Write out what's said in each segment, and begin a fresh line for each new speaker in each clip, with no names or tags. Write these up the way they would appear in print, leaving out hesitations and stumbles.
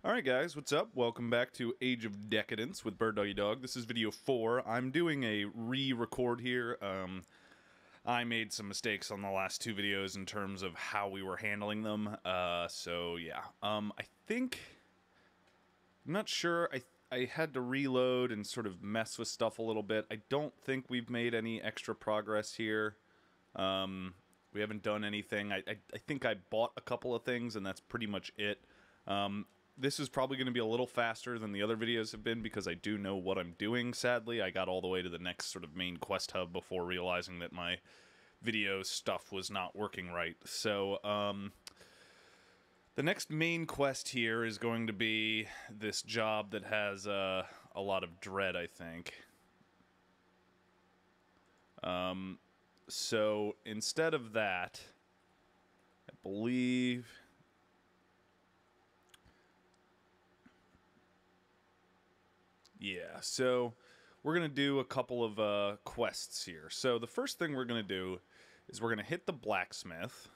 Alright guys, what's up? Welcome back to Age of Decadence with Birdoggydog. This is video 4. I'm doing a re-record here. I made some mistakes on the last two videos in terms of how we were handling them. So yeah. I think... I'm not sure. I had to reload and sort of mess with stuff a little bit. I don't think we've made any extra progress here. We haven't done anything. I think I bought a couple of things and that's pretty much it. This is probably going to be a little faster than the other videos have been because I do know what I'm doing, sadly. I got all the way to the next sort of main quest hub before realizing that my video stuff was not working right. So, the next main quest here is going to be this job that has a lot of dread, I think. So, instead of that, I believe... Yeah, so we're going to do a couple of quests here. So the first thing we're going to do is we're going to hit the blacksmith.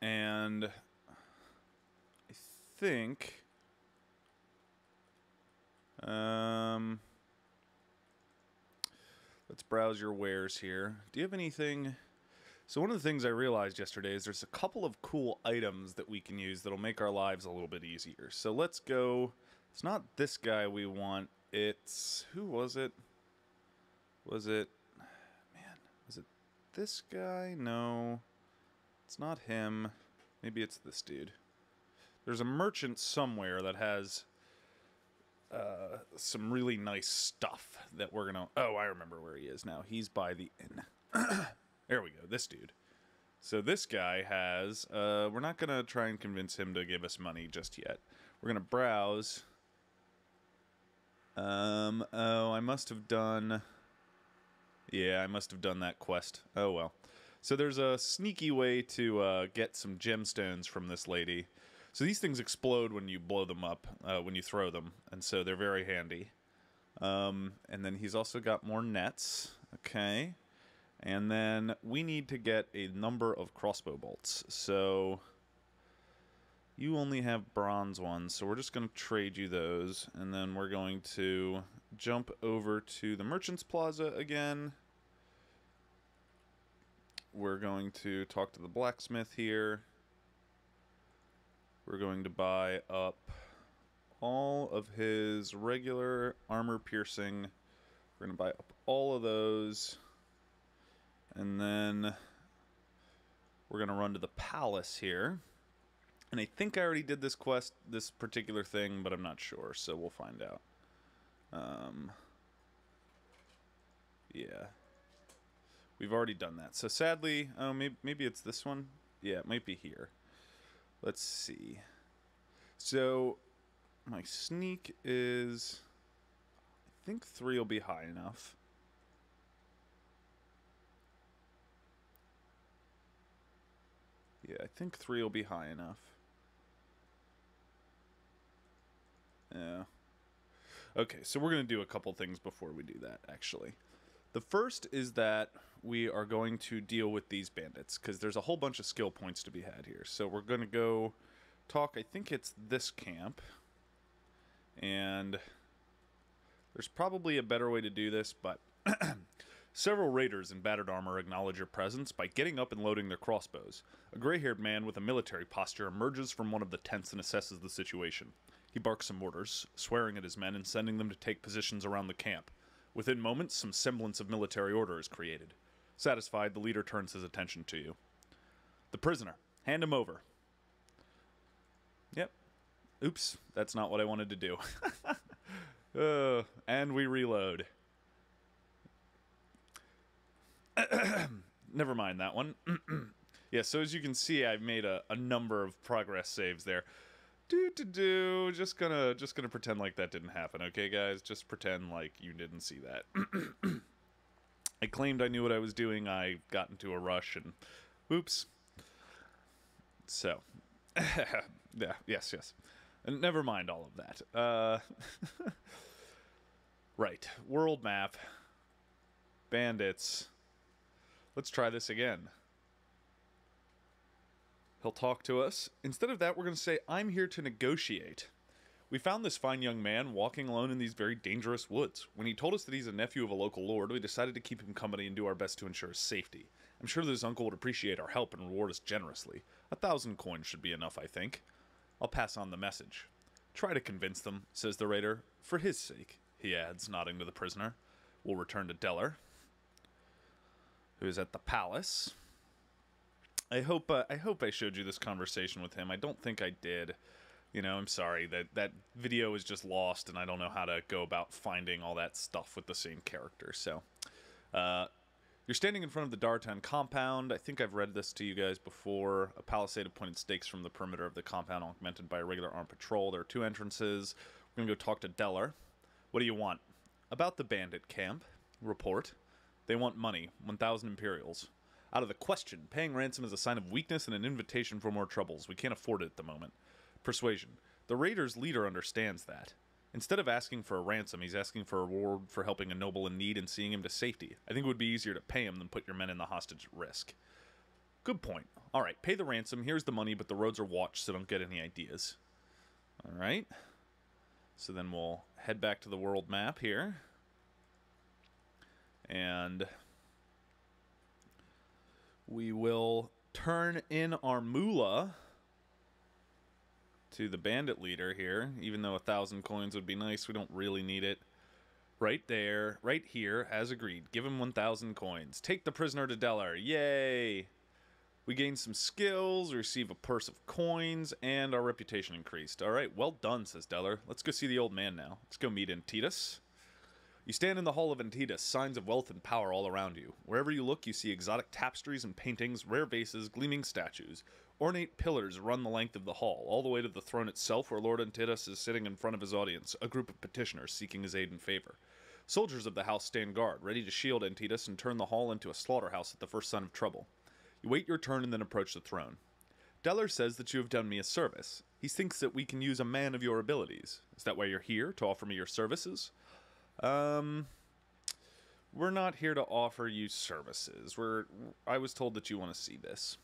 And I think... let's browse your wares here. Do you have anything... So one of the things I realized yesterday is there's a couple of cool items that we can use that'll make our lives a little bit easier. So let's go... It's not this guy we want, it's... Who was it? Was it... Man, was it this guy? No. It's not him. Maybe it's this dude. There's a merchant somewhere that has... some really nice stuff that we're gonna... Oh, I remember where he is now. He's by the inn. There we go, this dude. So this guy has... we're not gonna try and convince him to give us money just yet. We're gonna browse... oh, I must have done... Yeah, I must have done that quest. Oh, well. So there's a sneaky way to get some gemstones from this lady. So these things explode when you blow them up, when you throw them, and so they're very handy. And then he's also got more nets. Okay. And then we need to get a number of crossbow bolts. So... You only have bronze ones, so we're just going to trade you those, and then we're going to jump over to the Merchant's Plaza again. We're going to talk to the blacksmith here. We're going to buy up all of his regular armor-piercing. We're going to buy up all of those, and then we're going to run to the palace here. And I think I already did this quest, this particular thing, but I'm not sure, so we'll find out. Yeah. We've already done that. So sadly, oh, maybe it's this one? Yeah, it might be here. Let's see. So, my sneak is... I think 3 will be high enough. Yeah, I think 3 will be high enough. Yeah. Okay, so we're going to do a couple things before we do that, actually. The first is that we are going to deal with these bandits, because there's a whole bunch of skill points to be had here. So we're going to go talk, I think it's this camp. And there's probably a better way to do this, but... Several raiders in battered armor acknowledge your presence by getting up and loading their crossbows. A gray-haired man with a military posture emerges from one of the tents and assesses the situation. He barks some orders, swearing at his men and sending them to take positions around the camp. Within moments, some semblance of military order is created. Satisfied, the leader turns his attention to you. The prisoner. Hand him over. Yep. Oops, that's not what I wanted to do. And we reload. Never mind that one. Yeah, so as you can see, I've made a number of progress saves there. Just gonna pretend like that didn't happen, okay, guys? Just pretend like you didn't see that. I claimed I knew what I was doing. I got into a rush, and oops. So, yeah, yes. And never mind all of that. Right, world map, bandits. Let's try this again. He'll talk to us. Instead of that, we're going to say, I'm here to negotiate. We found this fine young man walking alone in these very dangerous woods. When he told us that he's a nephew of a local lord, we decided to keep him company and do our best to ensure his safety. I'm sure that his uncle would appreciate our help and reward us generously. 1,000 coins should be enough, I think. I'll pass on the message. Try to convince them, says the raider. For his sake, he adds, nodding to the prisoner. We'll return to Deller, who is at the palace. I hope I showed you this conversation with him. I don't think I did. You know, I'm sorry. That video is just lost, and I don't know how to go about finding all that stuff with the same character. So, you're standing in front of the Dartan compound. I think I've read this to you guys before. A palisade of pointed stakes from the perimeter of the compound, augmented by a regular armed patrol. There are 2 entrances. We're going to go talk to Deller. What do you want? About the bandit camp. Report. They want money. 1,000 Imperials. Out of the question. Paying ransom is a sign of weakness and an invitation for more troubles. We can't afford it at the moment. Persuasion. The raiders' leader understands that. Instead of asking for a ransom, he's asking for a reward for helping a noble in need and seeing him to safety. I think it would be easier to pay him than put your men in the hostage at risk. Good point. Alright, pay the ransom. Here's the money, but the roads are watched, so don't get any ideas. Alright. So then we'll head back to the world map here. And we will turn in our moolah to the bandit leader here, even though 1,000 coins would be nice. We don't really need it. Right there, right here, as agreed. Give him 1,000 coins. Take the prisoner to Deller. Yay! We gain some skills, receive a purse of coins, and our reputation increased. Alright, well done, says Deller. Let's go see the old man now. Let's go meet Antidus. You stand in the hall of Antidus, signs of wealth and power all around you. Wherever you look, you see exotic tapestries and paintings, rare vases, gleaming statues. Ornate pillars run the length of the hall, all the way to the throne itself where Lord Antidus is sitting in front of his audience, a group of petitioners seeking his aid and favor. Soldiers of the house stand guard, ready to shield Antidus and turn the hall into a slaughterhouse at the first sign of trouble. You wait your turn and then approach the throne. Deller says that you have done me a service. He thinks that we can use a man of your abilities. Is that why you're here, to offer me your services? We're not here to offer you services. I was told that you want to see this.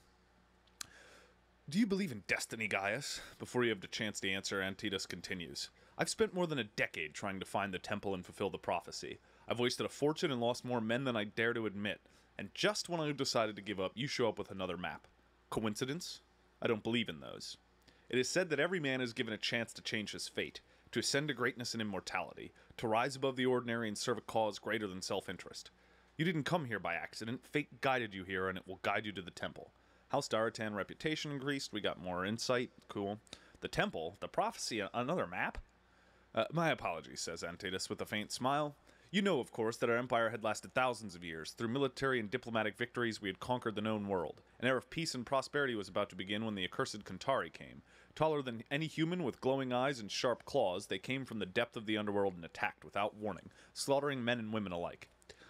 Do you believe in destiny, Gaius? Before you have the chance to answer, Antidus continues. I've spent more than a decade trying to find the temple and fulfill the prophecy. I've wasted a fortune and lost more men than I dare to admit. And just when I've decided to give up, you show up with another map. Coincidence? I don't believe in those. It is said that every man is given a chance to change his fate, to ascend to greatness and immortality, to rise above the ordinary and serve a cause greater than self-interest. You didn't come here by accident. Fate guided you here, and it will guide you to the temple. House Daratan reputation increased. We got more insight. Cool. The temple, the prophecy, another map? My apologies, says Antidus with a faint smile. You know, of course, that our empire had lasted thousands of years. Through military and diplomatic victories, we had conquered the known world. An era of peace and prosperity was about to begin when the accursed Kantari came. Taller than any human, with glowing eyes and sharp claws, they came from the depth of the underworld and attacked without warning, slaughtering men and women alike.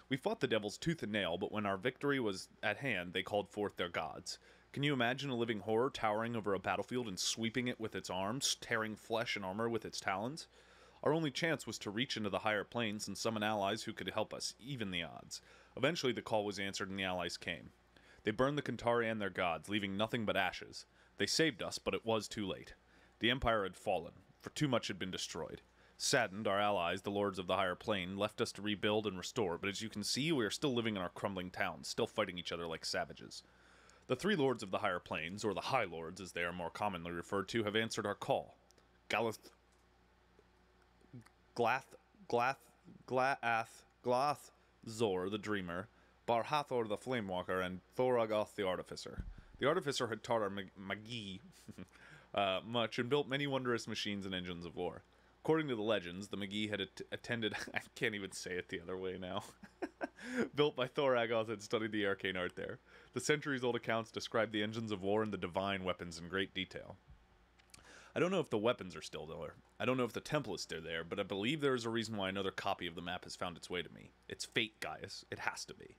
We fought the devils tooth and nail, but when our victory was at hand, they called forth their gods. Can you imagine a living horror towering over a battlefield and sweeping it with its arms, tearing flesh and armor with its talons? Our only chance was to reach into the higher planes and summon allies who could help us, even the odds. Eventually the call was answered and the allies came. They burned the Kantari and their gods, leaving nothing but ashes. They saved us, but it was too late. The empire had fallen, for too much had been destroyed. Saddened, our allies, the lords of the higher plane, left us to rebuild and restore, but as you can see, we are still living in our crumbling towns, still fighting each other like savages. The 3 lords of the higher planes, or the High Lords as they are more commonly referred to, have answered our call. Zor the Dreamer, Barhathor the Flamewalker, and Thoragoth the Artificer. The Artificer had taught our Magi much and built many wondrous machines and engines of war. According to the legends, the Magi had attended... I can't even say it the other way now. Built by Thoragoth and studied the arcane art there. The centuries-old accounts describe the engines of war and the divine weapons in great detail. I don't know if the weapons are still there. I don't know if the temple is still there, but I believe there is a reason why another copy of the map has found its way to me. It's fate, Gaius. It has to be.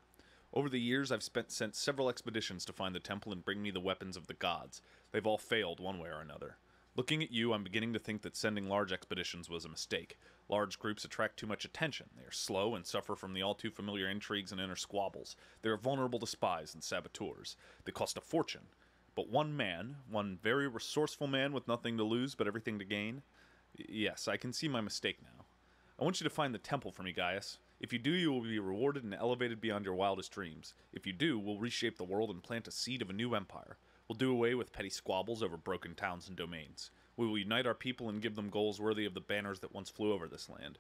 Over the years, I've sent several expeditions to find the temple and bring me the weapons of the gods. They've all failed one way or another. Looking at you, I'm beginning to think that sending large expeditions was a mistake. Large groups attract too much attention. They are slow and suffer from the all-too-familiar intrigues and inner squabbles. They are vulnerable to spies and saboteurs. They cost a fortune. But one man, one very resourceful man with nothing to lose but everything to gain, Yes, I can see my mistake now. I want you to find the temple for me, Gaius. If you do, you will be rewarded and elevated beyond your wildest dreams. If you do, we'll reshape the world and plant a seed of a new empire. We'll do away with petty squabbles over broken towns and domains. We will unite our people and give them goals worthy of the banners that once flew over this land.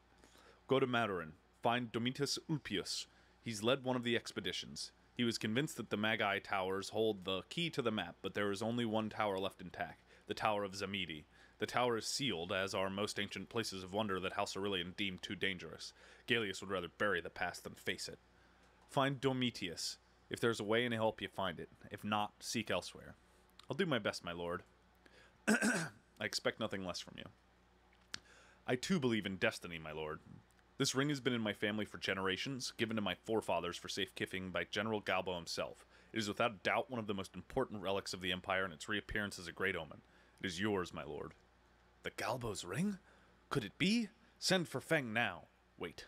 Go to Maturin. Find Domitius Ulpius. He's led one of the expeditions. He was convinced that the Magi Towers hold the key to the map, but there is only one tower left intact, the Tower of Zamidi. The tower is sealed, as are most ancient places of wonder that House Aurelian deemed too dangerous. Gallius would rather bury the past than face it. Find Domitius. If there's a way to help you, find it. If not, seek elsewhere. I'll do my best, my lord. I expect nothing less from you. I too believe in destiny, my lord. This ring has been in my family for generations, given to my forefathers for safekeeping by General Galbo himself. It is without doubt one of the most important relics of the Empire, and its reappearance is a great omen. It is yours, my lord. The Galbo's ring? Could it be? Send for Feng now. Wait.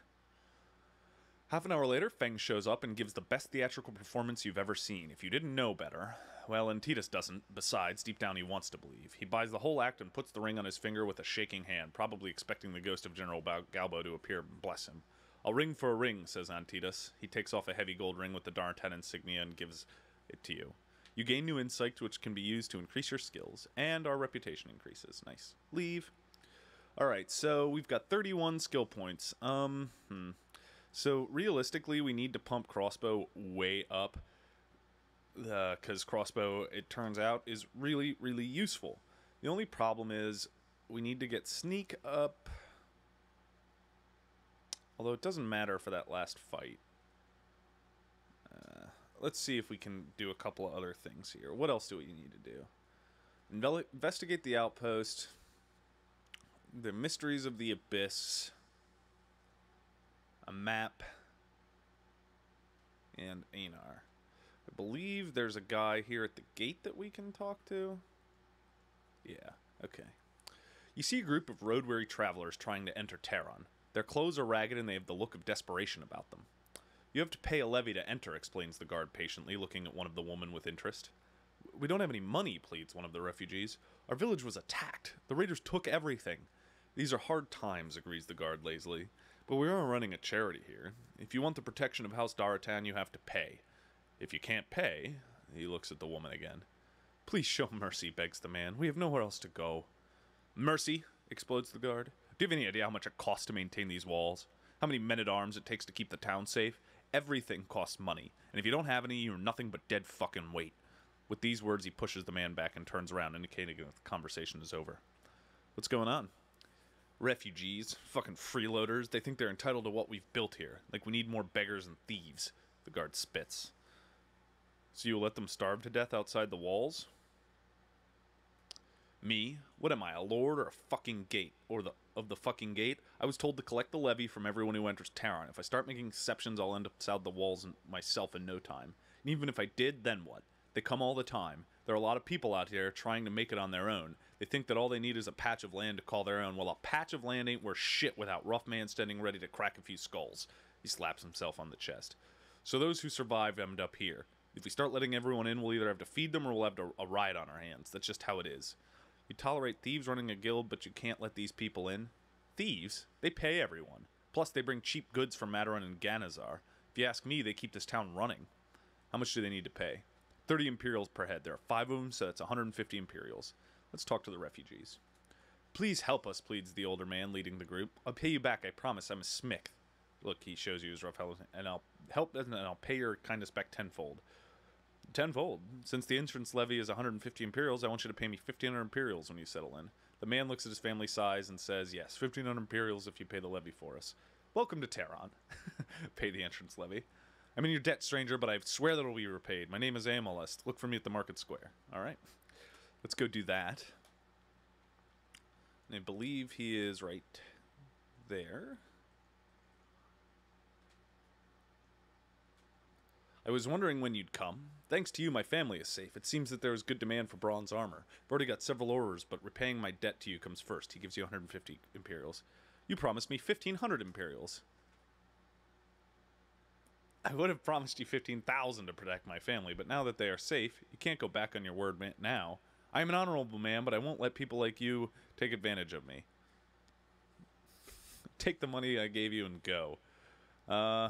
Half an hour later, Feng shows up and gives the best theatrical performance you've ever seen. If you didn't know better, well, and Titus doesn't. Besides, deep down he wants to believe. He buys the whole act and puts the ring on his finger with a shaking hand, probably expecting the ghost of General Galbo to appear and bless him. "I'll ring for a ring," says Titus. He takes off a heavy gold ring with the Darntan insignia and gives it to you. You gain new insight which can be used to increase your skills, and our reputation increases. Nice. Leave. Alright, so we've got 31 skill points. So realistically, we need to pump crossbow way up, because crossbow, it turns out, is really, really useful. The only problem is we need to get sneak up, although it doesn't matter for that last fight. Let's see if we can do a couple of other things here. What else do we need to do? Investigate the outpost, the mysteries of the abyss, a map, and Anar. I believe there's a guy here at the gate that we can talk to. Yeah, okay. You see a group of road-weary travelers trying to enter Tehran. Their clothes are ragged and they have the look of desperation about them. You have to pay a levy to enter, explains the guard patiently, looking at one of the women with interest. We don't have any money, pleads one of the refugees. Our village was attacked. The raiders took everything. These are hard times, agrees the guard lazily. But we are running a charity here. If you want the protection of House Daratan, you have to pay. If you can't pay, he looks at the woman again. Please show mercy, begs the man. We have nowhere else to go. Mercy, explodes the guard. Do you have any idea how much it costs to maintain these walls? How many men-at-arms it takes to keep the town safe? Everything costs money, and if you don't have any, you're nothing but dead fucking weight. With these words, he pushes the man back and turns around, indicating that the conversation is over. What's going on? Refugees, fucking freeloaders, they think they're entitled to what we've built here. Like we need more beggars and thieves. The guard spits. So you'll let them starve to death outside the walls? Me? What am I, a lord or a fucking gate? Or of the fucking gate? I was told to collect the levy from everyone who enters Tehran. If I start making exceptions, I'll end up outside the walls myself in no time. And even if I did, then what? They come all the time. There are a lot of people out here trying to make it on their own. They think that all they need is a patch of land to call their own. Well, a patch of land ain't worth shit without rough man standing ready to crack a few skulls. He slaps himself on the chest. So those who survive end up here. If we start letting everyone in, we'll either have to feed them or we'll have a riot on our hands. That's just how it is. You tolerate thieves running a guild, but you can't let these people in? Thieves? They pay everyone. Plus, they bring cheap goods from Maturin and Ganazar. If you ask me, they keep this town running. How much do they need to pay? 30 Imperials per head. There are 5 of them, so that's 150 Imperials. Let's talk to the refugees. Please help us, pleads the older man leading the group. I'll pay you back, I promise. I'm a smith. Look, he shows you his rough helmet, and I'll help, and I'll pay your kindness back tenfold. Tenfold. Since the entrance levy is 150 Imperials, I want you to pay me 1,500 Imperials when you settle in. The man looks at his family size and says, yes, 1,500 Imperials if you pay the levy for us. Welcome to Tehran. Pay the entrance levy. I'm in your debt, stranger, but I swear that it will be repaid. My name is Amalest. Look for me at the market square. All right. Let's go do that. And I believe he is right there. I was wondering when you'd come. Thanks to you, my family is safe. It seems that there is good demand for bronze armor. I've already got several orders, but repaying my debt to you comes first. He gives you 150 Imperials. You promised me 1,500 Imperials. I would have promised you 15,000 to protect my family, but now that they are safe, you can't go back on your word now. I am an honorable man, but I won't let people like you take advantage of me. Take the money I gave you and go. Uh,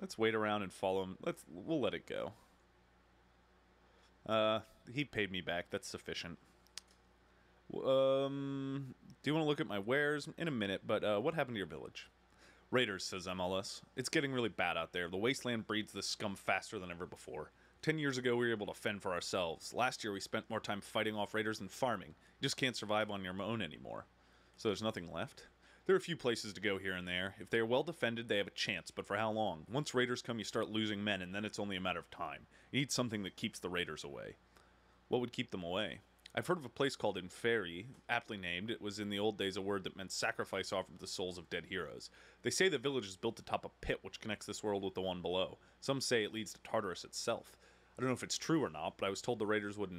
Let's wait around and follow him. We'll let it go. He paid me back. That's sufficient. Do you want to look at my wares? In a minute, but what happened to your village? Raiders, says MLS. It's getting really bad out there. The wasteland breeds this scum faster than ever before. 10 years ago, we were able to fend for ourselves. Last year, we spent more time fighting off raiders than farming. You just can't survive on your own anymore. So there's nothing left? There are a few places to go here and there. If they are well defended, they have a chance, but for how long? Once raiders come, you start losing men, and then it's only a matter of time. You need something that keeps the raiders away. What would keep them away? I've heard of a place called Inferi, aptly named. It was in the old days a word that meant sacrifice offered to the souls of dead heroes. They say the village is built atop a pit which connects this world with the one below. Some say it leads to Tartarus itself. I don't know if it's true or not, but I was told the raiders would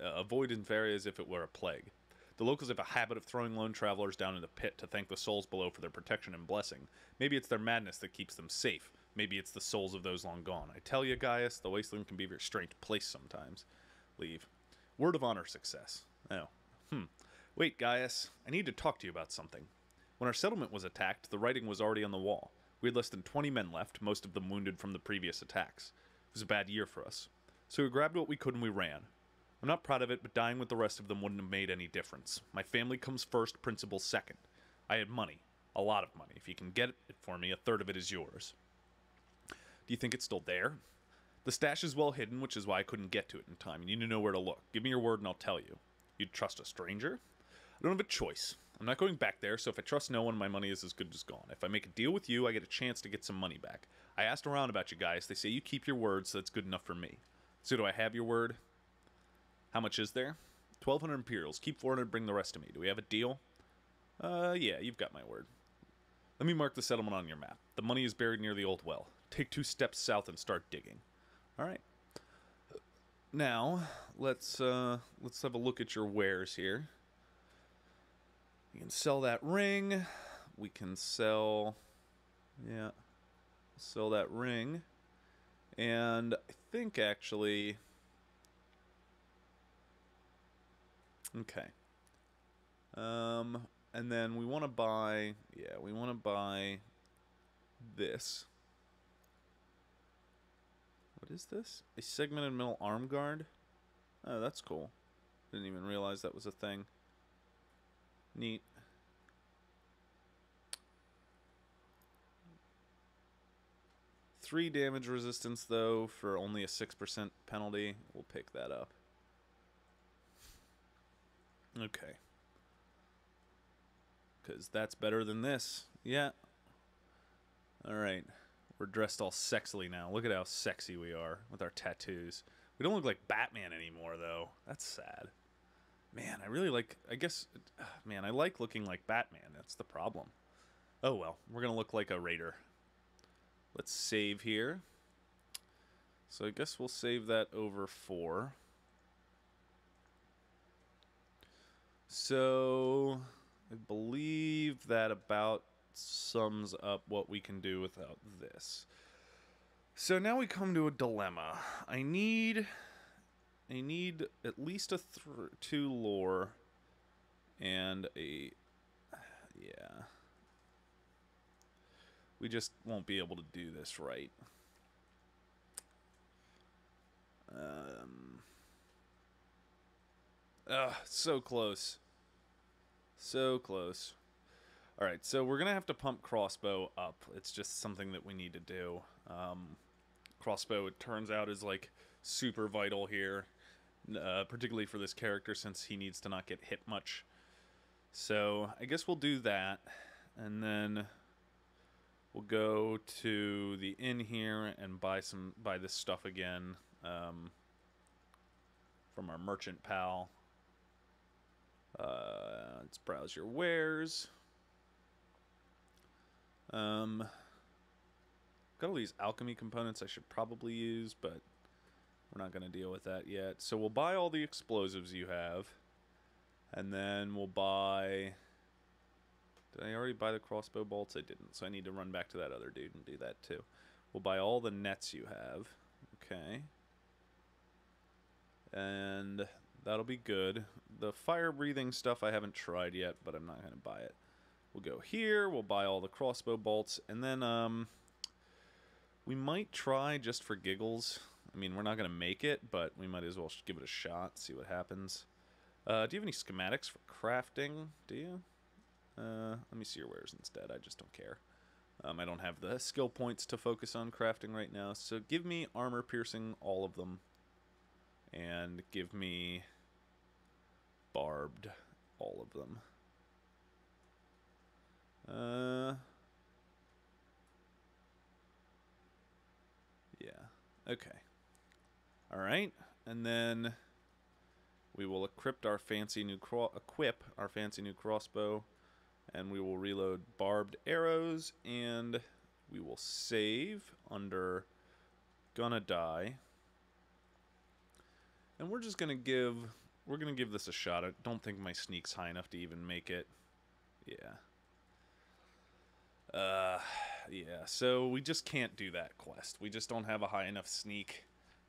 avoid Inferi as if it were a plague. The locals have a habit of throwing lone travelers down in the pit to thank the souls below for their protection and blessing. Maybe it's their madness that keeps them safe. Maybe it's the souls of those long gone. I tell you, Gaius, the wasteland can be a very strange place sometimes. Leave. Word of honor success. Oh. Wait, Gaius. I need to talk to you about something. When our settlement was attacked, the writing was already on the wall. We had less than 20 men left, most of them wounded from the previous attacks. It was a bad year for us. So we grabbed what we could and we ran. I'm not proud of it, but dying with the rest of them wouldn't have made any difference. My family comes first, principles second. I had money. A lot of money. If you can get it for me, a third of it is yours. Do you think it's still there? The stash is well hidden, which is why I couldn't get to it in time. You need to know where to look. Give me your word and I'll tell you. You'd trust a stranger? I don't have a choice. I'm not going back there, so if I trust no one, my money is as good as gone. If I make a deal with you, I get a chance to get some money back. I asked around about you guys. They say you keep your word, so that's good enough for me. So do I have your word? How much is there? 1,200 Imperials. Keep 400, bring the rest to me. Do we have a deal? Yeah, you've got my word. Let me mark the settlement on your map. The money is buried near the old well. Take 2 steps south and start digging. All right. Now, let's have a look at your wares here. You can sell that ring. We can sell, sell that ring. And I think actually, okay. And then we want to buy, this. What is this? A segmented metal arm guard? Oh, that's cool. Didn't even realize that was a thing. Neat. Three damage resistance, though, for only a 6% penalty. We'll pick that up. Okay. Because that's better than this. Yeah. Alright. We're dressed all sexily now. Look at how sexy we are with our tattoos. We don't look like Batman anymore, though. That's sad. Man, I really like... I guess... Man, I like looking like Batman. That's the problem. Oh, well. We're going to look like a raider. Let's save here. So I guess we'll save that over 4. So... I believe that about sums up what we can do without this. So now we come to a dilemma. I need at least a 2 lore and a we just won't be able to do this right. So close. So close. Alright, so we're going to have to pump crossbow up. It's just something that we need to do. Crossbow, it turns out, is like super vital here. Particularly for this character, since he needs to not get hit much. So, I guess we'll do that. And then we'll go to the inn here and buy this stuff again. From our merchant pal. Let's browse your wares. Got all these alchemy components I should probably use, but we're not going to deal with that yet. So we'll buy all the explosives you have. And then we'll buy... Did I already buy the crossbow bolts? I didn't, so I need to run back to that other dude and do that too. We'll buy all the nets you have. Okay. And That'll be good. The fire-breathing stuff I haven't tried yet, but I'm not going to buy it. We'll go here, we'll buy all the crossbow bolts, and then, we might try just for giggles. I mean, we're not going to make it, but we might as well give it a shot, see what happens. Do you have any schematics for crafting? Do you? Let me see your wares instead. I just don't care. I don't have the skill points to focus on crafting right now, so give me armor piercing, all of them. And give me barbed, all of them. Yeah, okay. Alright, and then we will equip our fancy new crossbow, and we will reload barbed arrows, and we will save under gonna die. And we're just gonna give this a shot. I don't think my sneak's high enough to even make it. Yeah. Yeah, so we just can't do that quest. We just don't have a high enough sneak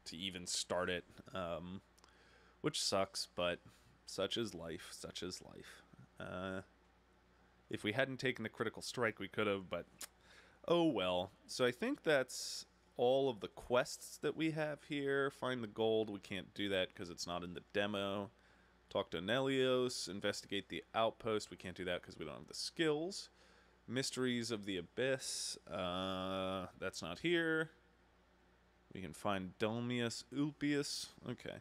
to even start it, which sucks, but such is life, such is life. If we hadn't taken the critical strike, we could have, but oh well. So I think that's all of the quests that we have here. Find the gold, we can't do that because it's not in the demo. Talk to Nelios, investigate the outpost, we can't do that because we don't have the skills. Mysteries of the Abyss, that's not here. We can find Dulmius Ulpius, okay.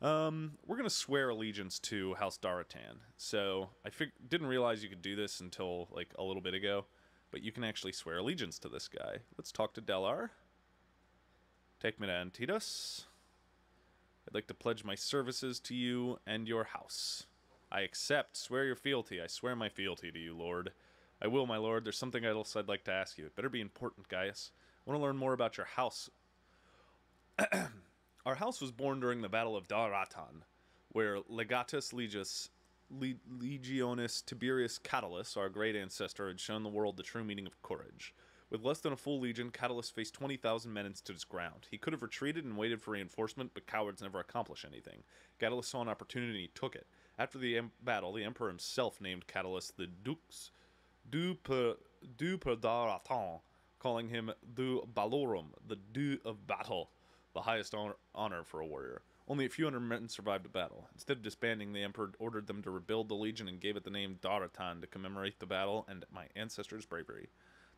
We're going to swear allegiance to House Daratan. So, I didn't realize you could do this until, like, a little bit ago. But you can actually swear allegiance to this guy. Let's talk to Delar. Take me to Antidos. I'd like to pledge my services to you and your house. I accept. Swear your fealty. I swear my fealty to you, Lord. I will, my lord. There's something else I'd like to ask you. It better be important, Gaius. I want to learn more about your house. Our house was born during the Battle of Daratan, where Legatus Legionis Tiberius Catulus, our great ancestor, had shown the world the true meaning of courage. With less than a full legion, Catulus faced 20,000 men and stood his ground. He could have retreated and waited for reinforcement, but cowards never accomplish anything. Catulus saw an opportunity and he took it. After the battle, the emperor himself named Catulus the Dux du Daratan, calling him Du Ballorum, the Du of Battle, the highest honor for a warrior. Only a few hundred men survived the battle. Instead of disbanding, the emperor ordered them to rebuild the legion and gave it the name Daratan to commemorate the battle and my ancestors' bravery.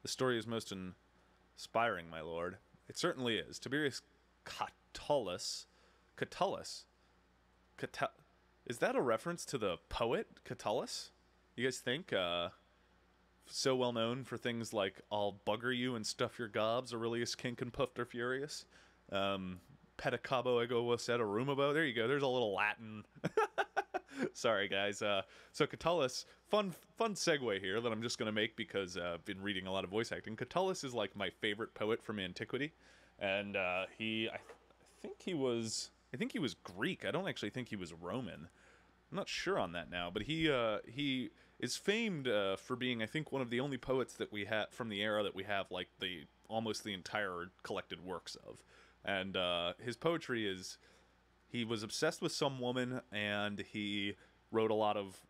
The story is most inspiring, my lord. It certainly is. Tiberius Catullus. Is that a reference to the poet Catullus? You guys think? So well known for things like I'll bugger you and stuff your gobs, Aurelius Kink and Puffed or Furious. Pedicabo ego was at a rumabo. There you go. There's a little Latin. Sorry, guys. So Catullus, fun segue here that I'm just going to make because I've been reading a lot of voice acting. Catullus is like my favorite poet from antiquity. And I think he was Greek. I don't actually think he was Roman. I'm not sure on that now, but he is famed for being, I think, one of the only poets that we have from the era that we have like almost the entire collected works of. And his poetry is, he was obsessed with some woman, and he wrote a lot of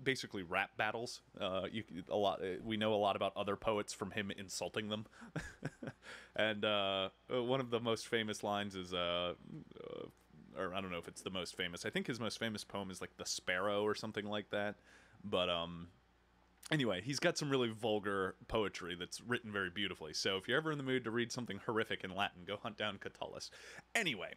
basically rap battles. We know a lot about other poets from him insulting them. And one of the most famous lines is, or I don't know if it's the most famous. I think his most famous poem is like The Sparrow or something like that. But anyway, he's got some really vulgar poetry that's written very beautifully. So if you're ever in the mood to read something horrific in Latin, go hunt down Catullus. Anyway,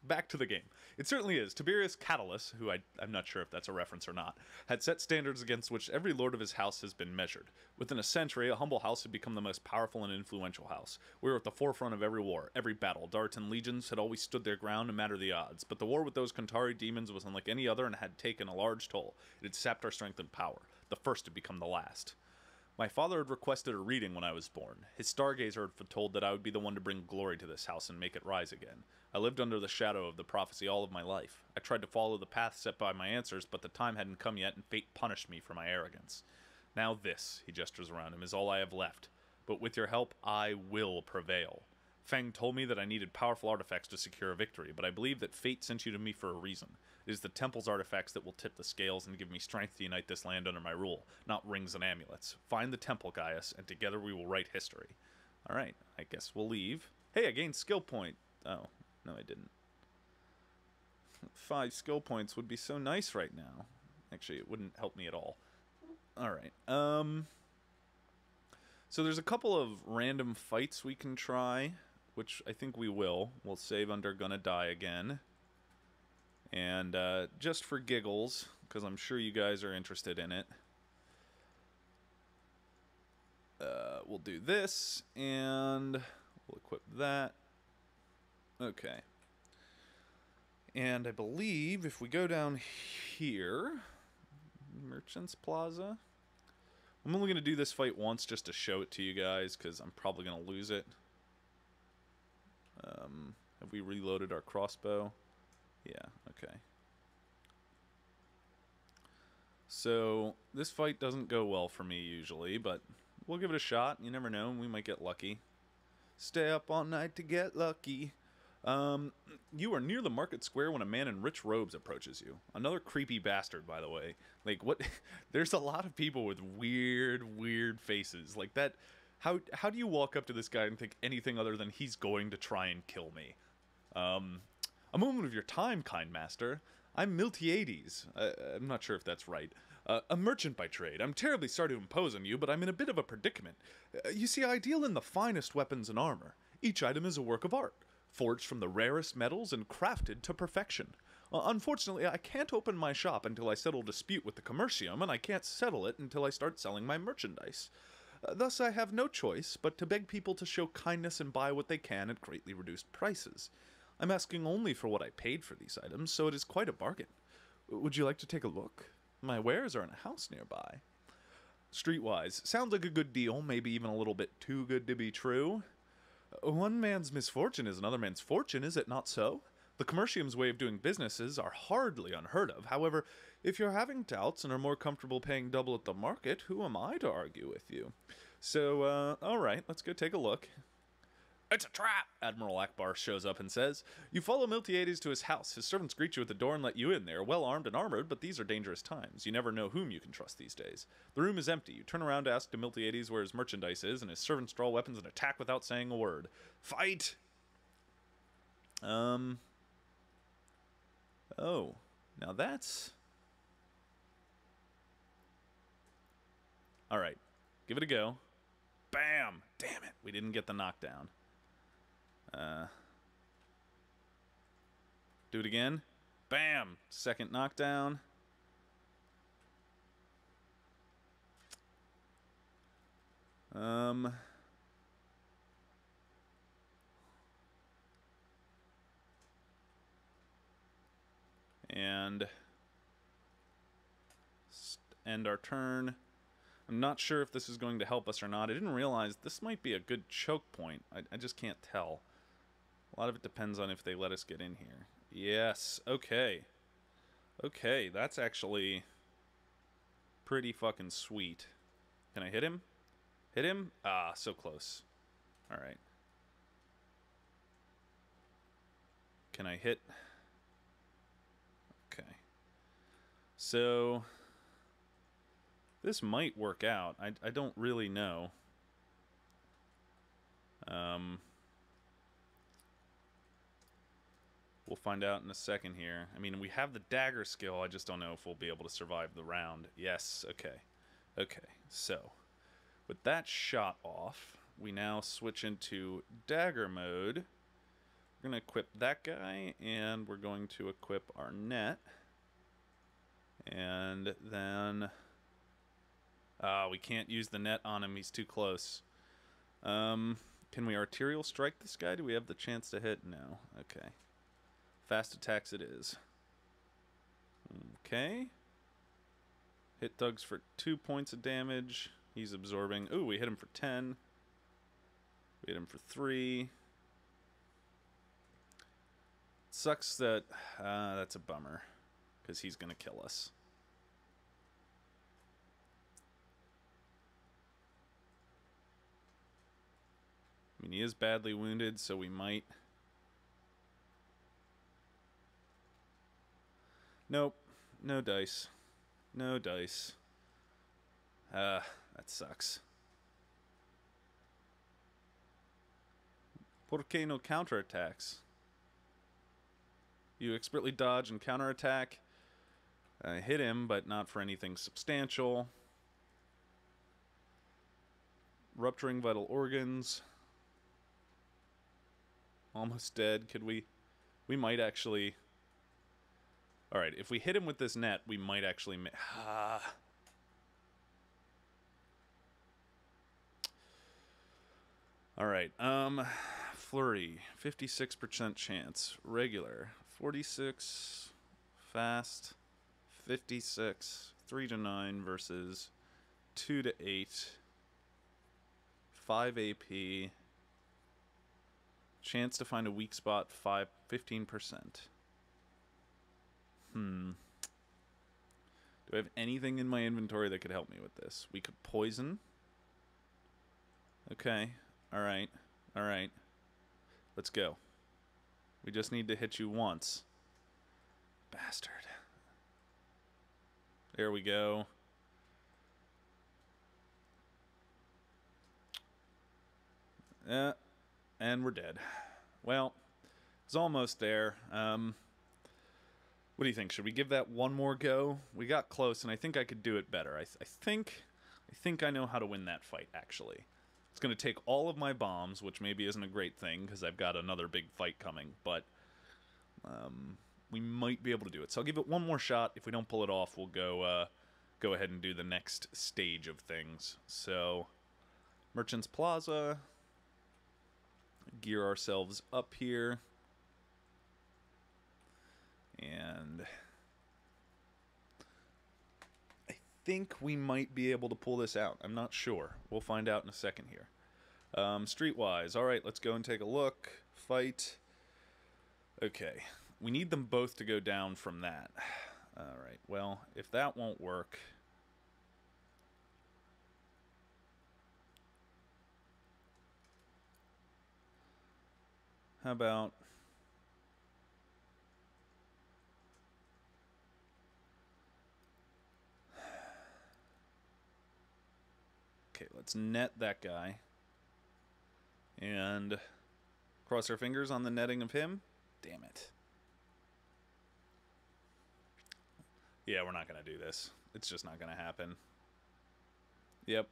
back to the game. It certainly is. Tiberius Catulus, who I'm not sure if that's a reference or not, had set standards against which every lord of his house has been measured. Within a century, a humble house had become the most powerful and influential house. We were at the forefront of every war, every battle. Daratan legions had always stood their ground no matter the odds. But the war with those Kantari demons was unlike any other and had taken a large toll. It had sapped our strength and power. The first to become the last. My father had requested a reading when I was born. His stargazer had foretold that I would be the one to bring glory to this house and make it rise again. I lived under the shadow of the prophecy all of my life. I tried to follow the path set by my answers, but the time hadn't come yet, and fate punished me for my arrogance. Now this, he gestures around him, is all I have left. But with your help, I will prevail. Fang told me that I needed powerful artifacts to secure a victory, but I believe that fate sent you to me for a reason. It is the temple's artifacts that will tip the scales and give me strength to unite this land under my rule, not rings and amulets. Find the temple, Gaius, and together we will write history. Alright, I guess we'll leave. Hey, I gained skill point. Oh, no I didn't. 5 skill points would be so nice right now. Actually, it wouldn't help me at all. Alright, so there's a couple of random fights we can try, which I think we will. We'll save under Gonna Die again. And just for giggles, because I'm sure you guys are interested in it, we'll do this, and we'll equip that. Okay. And I believe if we go down here, Merchants Plaza, I'm only going to do this fight once just to show it to you guys, because I'm probably going to lose it. Have we reloaded our crossbow? Yeah, okay. So, this fight doesn't go well for me usually, but we'll give it a shot. You never know, we might get lucky. Stay up all night to get lucky. You are near the market square when a man in rich robes approaches you. Another creepy bastard, by the way. Like, what? There's a lot of people with weird faces. Like, that... How do you walk up to this guy and think anything other than he's going to try and kill me? A moment of your time, kind master. I'm Miltiades. I'm not sure if that's right. A merchant by trade. I'm terribly sorry to impose on you, but I'm in a bit of a predicament. You see, I deal in the finest weapons and armor. Each item is a work of art, forged from the rarest metals and crafted to perfection. Unfortunately, I can't open my shop until I settle a dispute with the commercium, and I can't settle it until I start selling my merchandise. Thus, I have no choice but to beg people to show kindness and buy what they can at greatly reduced prices. I'm asking only for what I paid for these items, so it is quite a bargain. Would you like to take a look? My wares are in a house nearby. Streetwise, sounds like a good deal, maybe even a little bit too good to be true. One man's misfortune is another man's fortune, is it not so? The commercium's way of doing businesses are hardly unheard of. However, if you're having doubts and are more comfortable paying double at the market, who am I to argue with you? So, alright, let's go take a look. It's a trap! Admiral Akbar shows up and says. You follow Miltiades to his house. His servants greet you at the door and let you in. They are well armed and armored, but these are dangerous times. You never know whom you can trust these days. The room is empty. You turn around to ask Miltiades where his merchandise is, and his servants draw weapons and attack without saying a word. Fight! Oh. Now that's... Alright. Give it a go. Bam! Damn it. We didn't get the knockdown. Do it again. Bam! Second knockdown. And end our turn. I'm not sure if this is going to help us or not. I didn't realize this might be a good choke point. I just can't tell. A lot of it depends on if they let us get in here. Yes, okay. Okay, that's actually pretty fucking sweet. Can I hit him? Hit him? Ah, so close. Alright. Can I hit? Okay. So... this might work out. I don't really know. We'll find out in a second here. I mean, we have the dagger skill. I just don't know if we'll be able to survive the round. Yes, okay. Okay, so with that shot off, we now switch into dagger mode. We're going to equip that guy, and we're going to equip our net. And then... we can't use the net on him. He's too close. Can we arterial strike this guy? Do we have the chance to hit? No. Okay. Fast attacks it is. Okay. Hit thugs for 2 points of damage. He's absorbing. Ooh, we hit him for 10. We hit him for 3. Sucks that... that's a bummer. Because he's going to kill us. I mean, he is badly wounded, so we might... Nope. No dice. No dice. That sucks. Por qué no counterattacks? You expertly dodge and counterattack. Hit him, but not for anything substantial. Rupturing vital organs. Almost dead. Could we... We might actually... Alright, if we hit him with this net, we might actually... Alright, Flurry, 56% chance. Regular, 46. Fast, 56. 3 to 9 versus 2 to 8. 5 AP. Chance to find a weak spot, 15%. Do I have anything in my inventory that could help me with this? We could poison. Okay. Alright. Alright. Let's go. We just need to hit you once. Bastard. There we go. And we're dead. Well, it's almost there. What do you think? Should we give that one more go? We got close, and I think I could do it better. I think I know how to win that fight, actually. It's going to take all of my bombs, which maybe isn't a great thing, because I've got another big fight coming, but we might be able to do it. So I'll give it one more shot. If we don't pull it off, we'll go ahead and do the next stage of things. So, Merchant's Plaza. Gear ourselves up here. And I think we might be able to pull this out. I'm not sure. We'll find out in a second here. Streetwise. Alright, let's go and take a look. Fight. Okay. We need them both to go down from that. Alright, well, if that won't work... How about... Okay, let's net that guy. And cross our fingers on the netting of him. Damn it. Yeah, we're not going to do this. It's just not going to happen. Yep.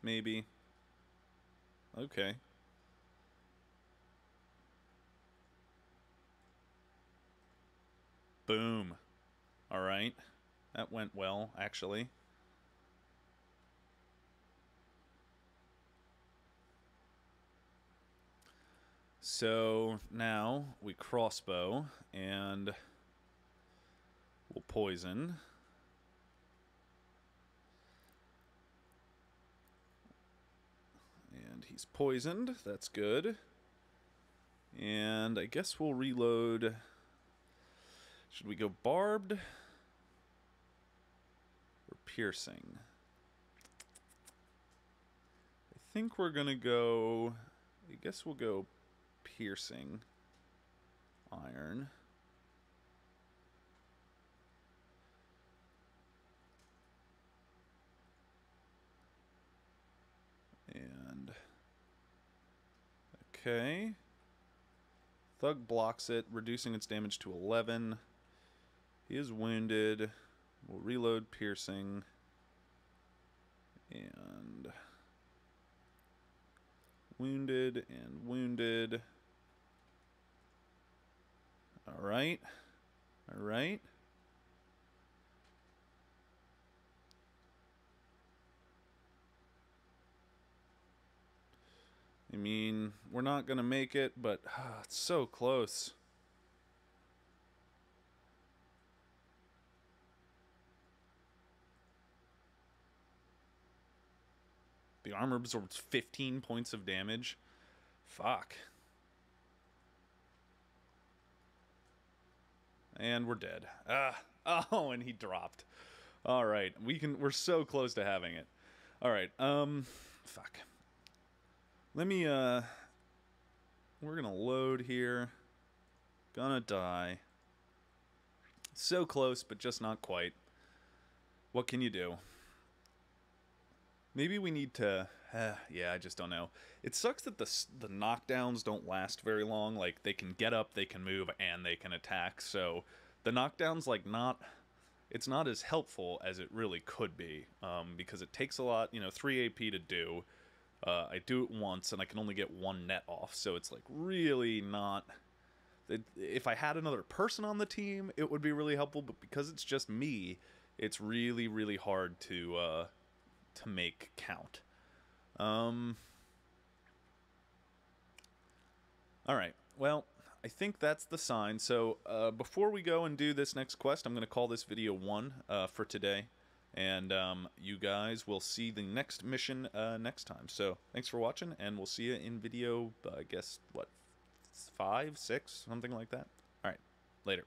Maybe. Okay. Boom. Alright. That went well, actually. So, now we crossbow, and we'll poison. And he's poisoned. That's good. And I guess we'll reload... Should we go barbed or piercing? I think we're gonna go... I guess we'll go piercing iron. And... Okay. Thug blocks it, reducing its damage to 11. He is wounded. We'll reload piercing. And... Wounded and wounded. Alright. Alright. I mean, we're not gonna make it, but it's so close. The armor absorbs 15 points of damage. Fuck. And we're dead. Oh, and he dropped. All right, we're so close to having it. All right, fuck. Let me, we're gonna load here. Gonna die. So close, but just not quite. What can you do? Maybe we need to... yeah, I just don't know. It sucks that the knockdowns don't last very long. Like, they can get up, they can move, and they can attack. So, the knockdowns, like, it's not as helpful as it really could be. Because it takes a lot, 3 AP to do. I do it once, and I can only get 1 net off. So, it's, like, really not... If I had another person on the team, it would be really helpful. But because it's just me, it's really, really hard to make count. Alright, well, I think that's the sign. So, before we go and do this next quest, I'm going to call this video 1 for today. And you guys will see the next mission next time. So, thanks for watching, and we'll see you in video, I guess, what, 5, 6, something like that? Alright, later.